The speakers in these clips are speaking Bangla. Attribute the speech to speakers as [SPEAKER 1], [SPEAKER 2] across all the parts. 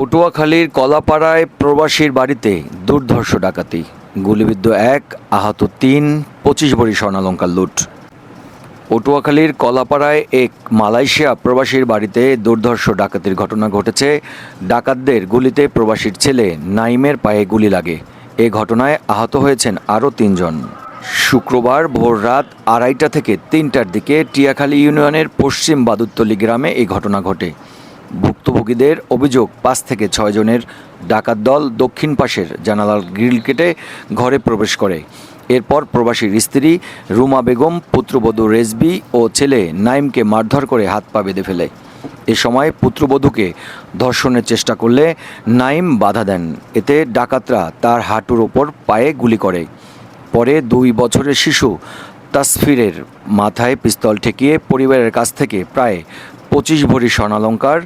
[SPEAKER 1] পটুয়াখালীর কলাপাড়ায় প্রবাসীর বাড়িতে দুর্ধর্ষ ডাকাতি, গুলিবিদ্ধ এক, আহত তিন, 25 ভরি স্বর্ণালংকার লুট। পটুয়াখালীর কলাপাড়ায় এক মালয়েশিয়া প্রবাসীর বাড়িতে দুর্ধর্ষ ডাকাতির ঘটনা ঘটেছে। ডাকাতদের গুলিতে প্রবাসীর ছেলে নাইমের পায়ে গুলি লাগে। এ ঘটনায় আহত হয়েছেন আরও 3 জন। শুক্রবার ভোর রাত 2:30 থেকে 3টার দিকে টিয়াখালী ইউনিয়নের পশ্চিম বাদুরতলী গ্রামে এই ঘটনা ঘটে। ভুক্তভোগীদের অভিযোগ, 5 থেকে 6 জনের ডাকাত দল দক্ষিণ পাশের জানালার গ্রিল কেটে ঘরে প্রবেশ করে। এরপর প্রবাসীর স্ত্রী রুমা বেগম, পুত্রবধূ রেজবি ও ছেলে নাইমকে মারধর করে হাত পা বেঁধে ফেলে। এ সময় পুত্রবধূকে ধর্ষণের চেষ্টা করলে নাইম বাধা দেন। এতে ডাকাতরা তার হাঁটুর ওপর পায়ে গুলি করে। পরে 2 বছরের শিশু তাসফিরের মাথায় পিস্তল ঠেকিয়ে পরিবারের কাছ থেকে প্রায় 25 ভরি স্বর্ণালংকার,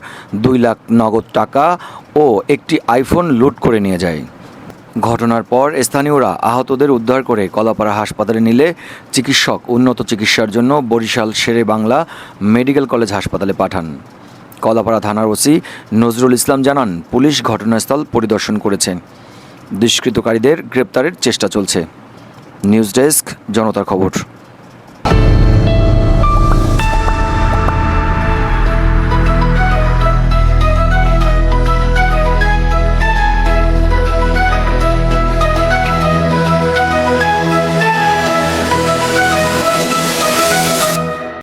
[SPEAKER 1] 2 লাখ নগদ টাকা ও একটি আইফোন লুট করে নিয়ে যায়। ঘটনার পর স্থানীয়রা আহতদের উদ্ধার করে কলাপাড়া হাসপাতালে নিলে চিকিৎসক উন্নত চিকিৎসার জন্য বরিশাল শেরে বাংলা মেডিকেল কলেজ হাসপাতালে পাঠান। কলাপাড়া থানার ওসি নজরুল ইসলাম জানান, পুলিশ ঘটনাস্থল পরিদর্শন করেছে। দুষ্কৃতকারীদের গ্রেপ্তারের চেষ্টা চলছে। নিউজ ডেস্ক, জনতার খবর।